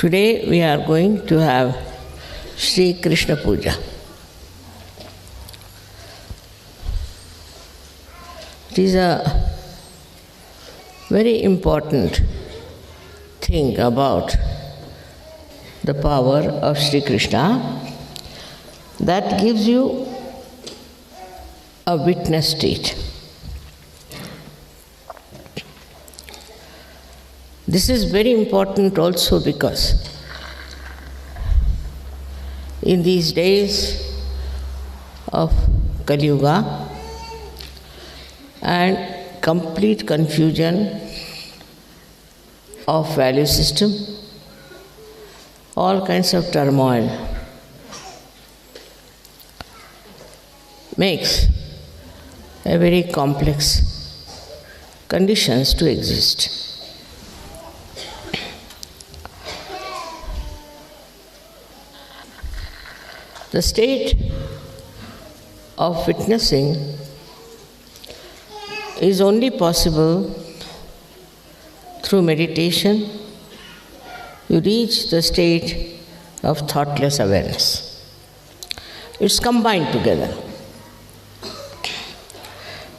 Today we are going to have Sri Krishna Puja. It is a very important thing about the power of Sri Krishna that gives you a witness state. This is very important also because in these days of Kali Yuga and complete confusion of value system, all kinds of turmoil makes a very complex conditions to exist. The state of witnessing is only possible through meditation. You reach the state of thoughtless awareness. It's combined together.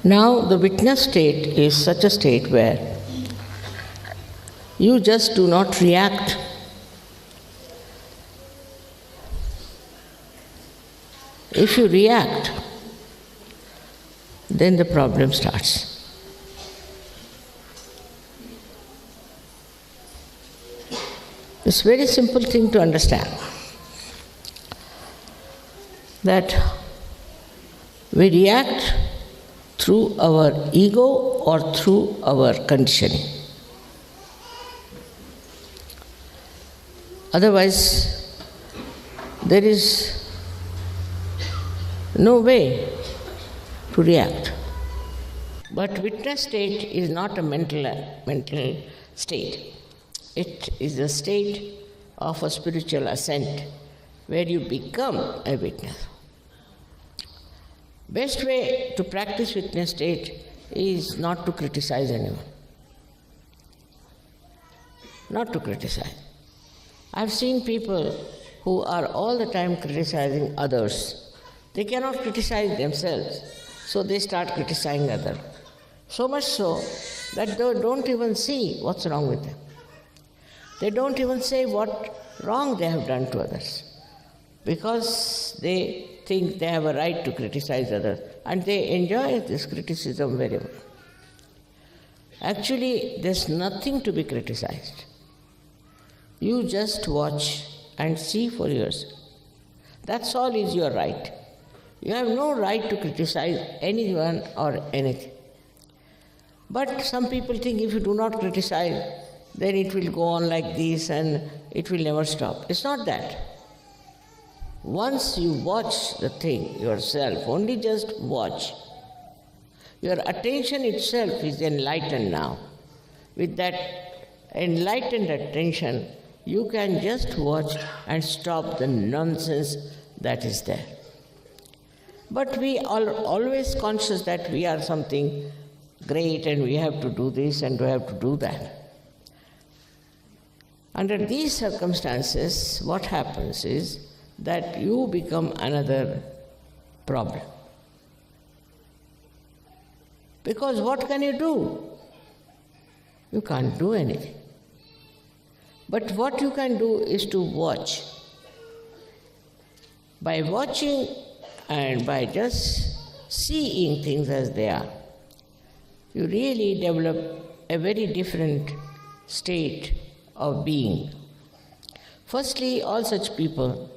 Now, the witness state is such a state where you just do not react. If you react, then the problem starts. It's a very simple thing to understand that we react through our ego or through our conditioning. Otherwise, there is no way to react. But witness state is not a mental state. It is a state of a spiritual ascent where you become a witness. Best way to practice witness state is not to criticize anyone. Not to criticize. I've seen people who are all the time criticizing others. They cannot criticize themselves, so they start criticizing others. So much so that they don't even see what's wrong with them. They don't even say what wrong they have done to others, because they think they have a right to criticize others, and they enjoy this criticism very well. Actually, there's nothing to be criticized. You just watch and see for yourself. That's all is your right. You have no right to criticize anyone or anything. But some people think if you do not criticize, then it will go on like this and it will never stop. It's not that. Once you watch the thing yourself, only just watch, your attention itself is enlightened now. With that enlightened attention, you can just watch and stop the nonsense that is there. But we are always conscious that we are something great and we have to do this and we have to do that. Under these circumstances, what happens is that you become another problem. Because what can you do? You can't do anything. But what you can do is to watch. By watching and by just seeing things as they are, you really develop a very different state of being. Firstly, all such people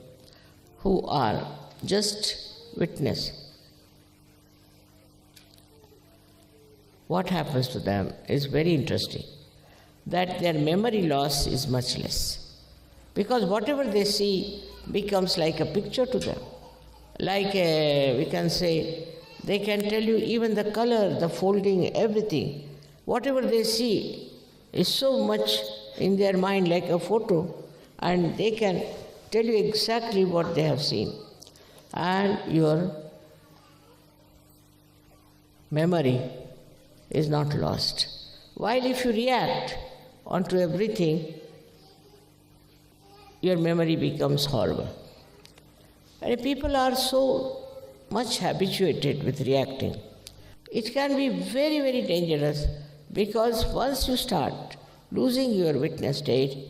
who are just witnessing, what happens to them is very interesting, that their memory loss is much less. Because whatever they see becomes like a picture to them. Like we can say, they can tell you even the color, the folding, everything. Whatever they see is so much in their mind like a photo, and they can tell you exactly what they have seen. And your memory is not lost. While if you react onto everything, your memory becomes horrible. And people are so much habituated with reacting. It can be very, very dangerous, because once you start losing your witness state,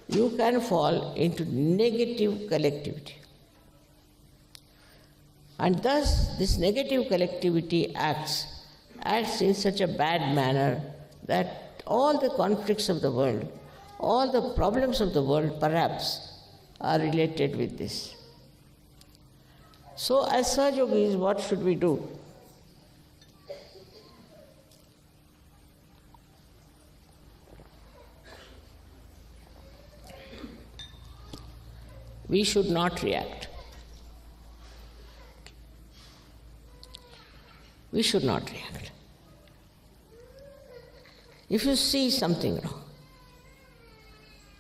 you can fall into negative collectivity. And thus, this negative collectivity acts in such a bad manner that all the conflicts of the world, all the problems of the world perhaps are related with this. So as Sahajogis, what should we do? We should not react. We should not react. If you see something wrong,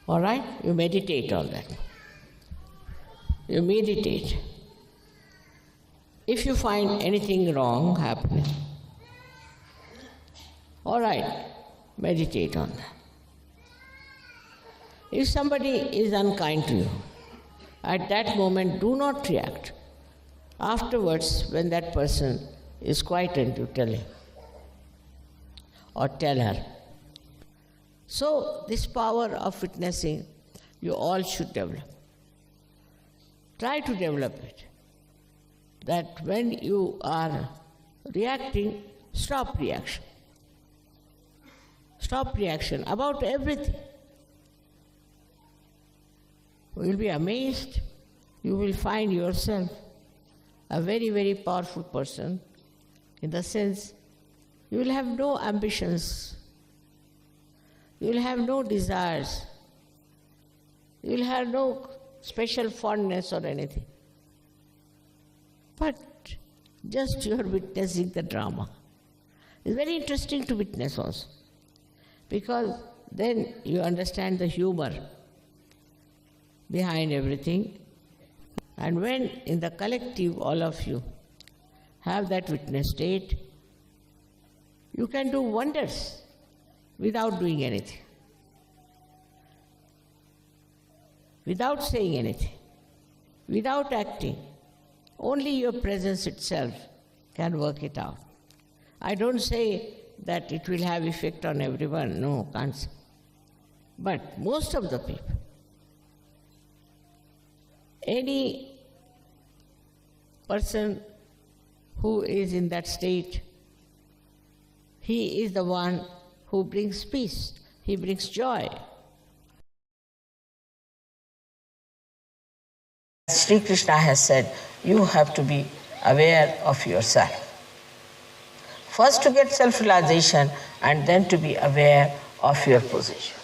all right, you meditate on that. You meditate. If you find anything wrong happening, all right, meditate on that. If somebody is unkind to you, at that moment do not react. Afterwards, when that person is quietened, you tell him or tell her. So this power of witnessing, you all should develop. Try to develop it. That when you are reacting, stop reaction. Stop reaction about everything. You will be amazed. You will find yourself a very, very powerful person, in the sense you will have no ambitions. You will have no desires. You will have no special fondness or anything. But just you are witnessing the drama. It's very interesting to witness also, because then you understand the humor behind everything. And when in the collective all of you have that witness state, you can do wonders without doing anything, without saying anything, without acting. Only your presence itself can work it out. I don't say that it will have effect on everyone, no, can't say. But most of the people, any person who is in that state, he is the one who brings peace, he brings joy. Sri Krishna has said, you have to be aware of yourself. First to get self-realization, and then to be aware of your position.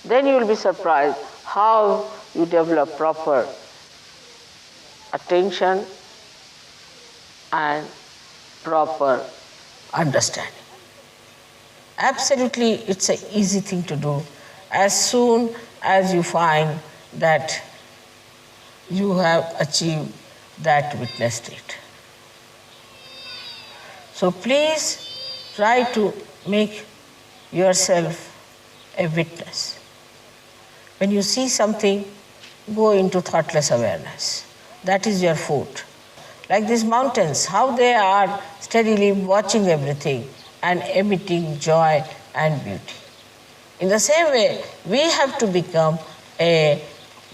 Then you will be surprised how you develop proper attention and proper understanding. Absolutely, it's an easy thing to do as soon as you find that you have achieved that witness state. So please try to make yourself a witness. When you see something, go into thoughtless awareness. That is your food. Like these mountains, how they are steadily watching everything and emitting joy and beauty. In the same way, we have to become a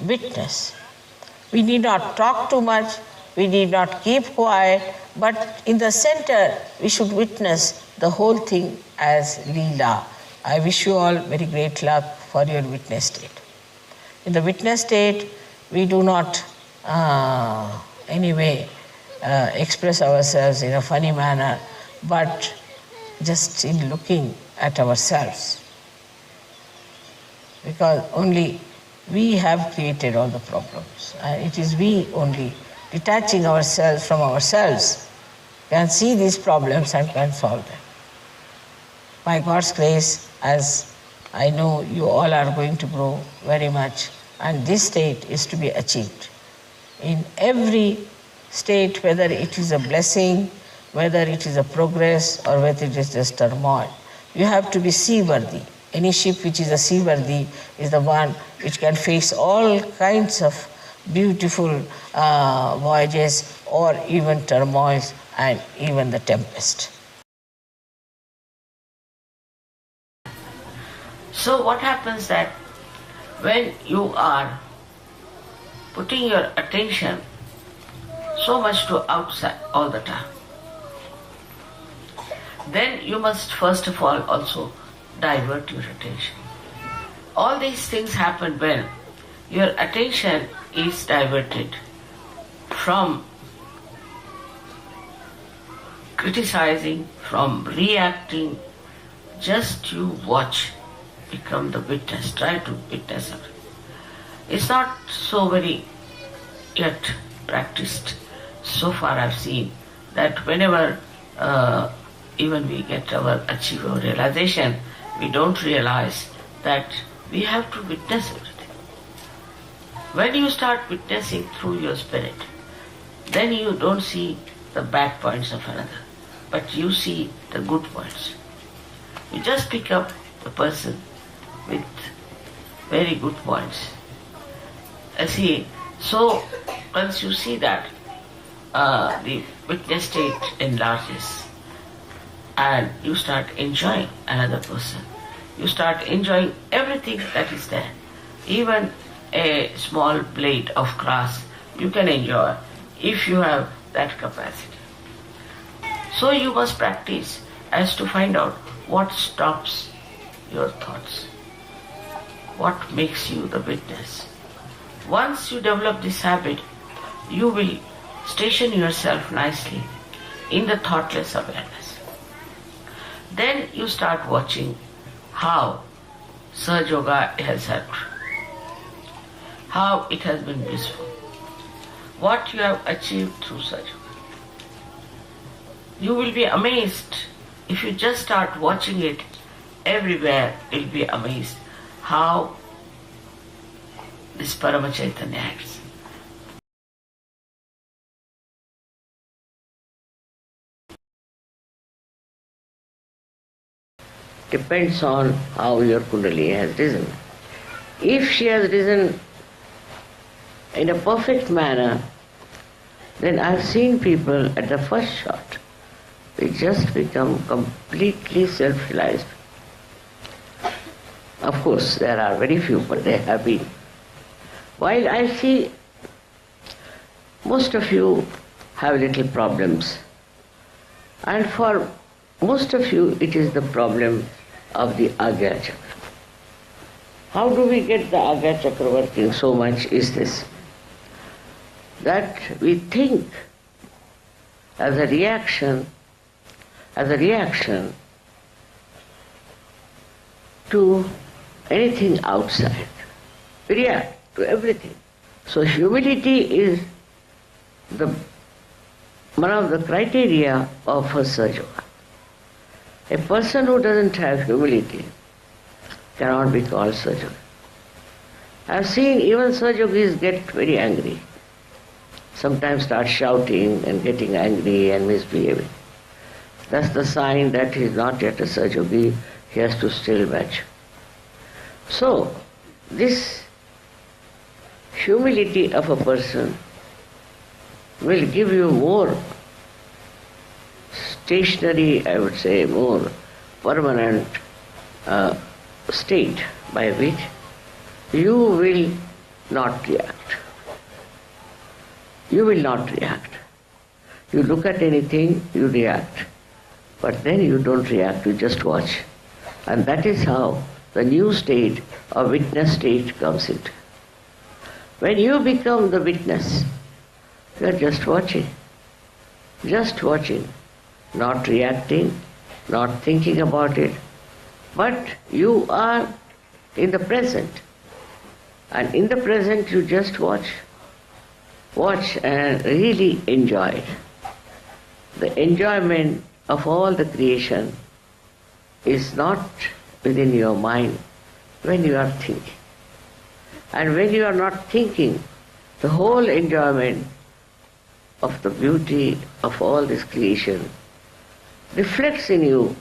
witness. We need not talk too much, we need not keep quiet, but in the center, we should witness the whole thing as Leela. I wish you all very great luck for your witness state. In the witness state, we do not anyway express ourselves in a funny manner, but just in looking at ourselves. Because only we have created all the problems. It is we only, detaching ourselves from ourselves, can see these problems and can solve them. By God's grace, as I know you all are going to grow very much, and this state is to be achieved. In every state, whether it is a blessing, whether it is a progress, or whether it is just turmoil, you have to be seaworthy. Any ship which is a seaworthy is the one which can face all kinds of beautiful voyages or even turmoils and even the tempest. So what happens that when you are putting your attention so much to outside all the time, then you must first of all also divert your attention. All these things happen when your attention is diverted from criticizing, from reacting. Just you watch, become the witness, try to witness it. It's not so very yet practiced. So far I've seen that whenever even we get achieve our realization, we don't realize that we have to witness everything. When you start witnessing through your spirit, then you don't see the bad points of another, but you see the good points. You just pick up the person with very good points. See, so once you see that, the witness state enlarges and you start enjoying another person. You start enjoying everything that is there. Even a small blade of grass you can enjoy if you have that capacity. So you must practice as to find out what stops your thoughts, what makes you the witness. Once you develop this habit, you will station yourself nicely in the thoughtless awareness. Then you start watching how Sahaja Yoga has helped, how it has been blissful, what you have achieved through Sahaja Yoga. You will be amazed if you just start watching it everywhere. You'll be amazed how this Parama Chaitanya acts. Depends on how your Kundalini has risen. If she has risen in a perfect manner, then I've seen people at the first shot, they just become completely self-realized. Of course, there are very few, but they have been. While I see most of you have little problems, and for most of you it is the problem of the Agya Chakra. How do we get the Agya Chakra working so much is this, that we think as a reaction to anything outside. We react to everything. So humility is one of the criteria of a Sahaja Yoga. A person who doesn't have humility cannot be called Sahaja Yogi. I've seen even Sahaja Yogis get very angry. Sometimes start shouting and getting angry and misbehaving. That's the sign that he is not yet a Sahaja Yogi. He has to still match. So, this humility of a person will give you more stationary, I would say, more permanent state by which you will not react. You will not react. You look at anything, you react. But then you don't react, you just watch. And that is how the new state or witness state comes into. When you become the witness, you are just watching, not reacting, not thinking about it, but you are in the present. And in the present you just watch and really enjoy it. The enjoyment of all the creation is not within your mind when you are thinking. And when you are not thinking, the whole enjoyment of the beauty of all this creation reflects in you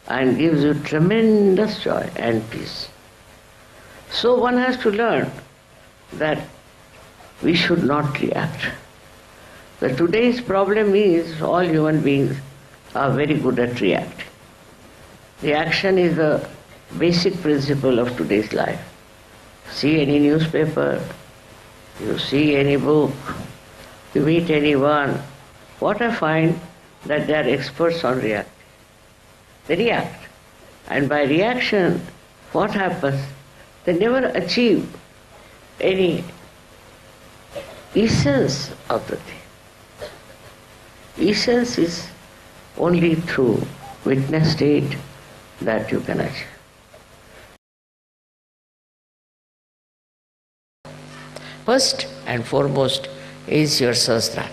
and gives you tremendous joy and peace. So one has to learn that we should not react. The today's problem is all human beings are very good at reacting. Reaction is the basic principle of today's life. See any newspaper, you see any book, you meet anyone, what I find that they are experts on reacting. They react. And by reaction, what happens? They never achieve any essence of the thing. Essence is only through witness state that you can achieve. First and foremost is your sahasrara.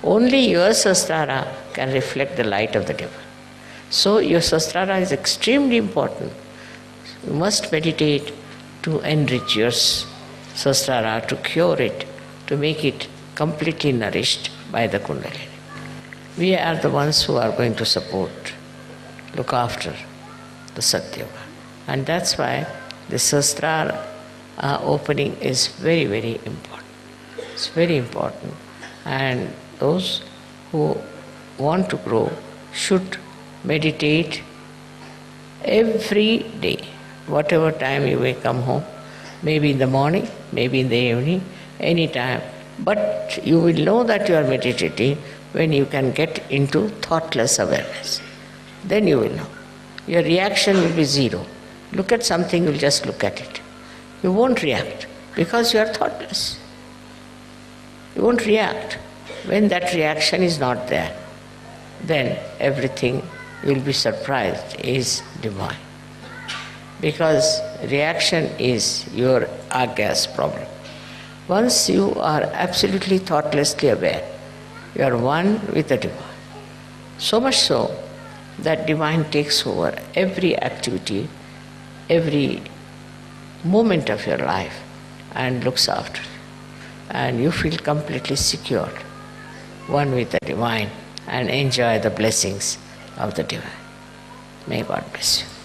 Only your sahasrara can reflect the light of the divine. So your sahasrara is extremely important. You must meditate to enrich your sahasrara, to cure it, to make it completely nourished by the Kundalini. We are the ones who are going to support, look after the Satyoga. And that's why the sahasrara opening is very, very important. It's very important. And those who want to grow should meditate every day, whatever time you may come home, maybe in the morning, maybe in the evening, any time. But you will know that you are meditating when you can get into thoughtless awareness. Then you will know. Your reaction will be zero. Look at something, you will just look at it. You won't react because you are thoughtless. You won't react. When that reaction is not there, then everything, you will be surprised, is divine. Because reaction is your agas problem. Once you are absolutely thoughtlessly aware, you are one with the divine. So much so that divine takes over every activity, every moment of your life and looks after you. And you feel completely secured, one with the divine, and enjoy the blessings of the divine. May God bless you.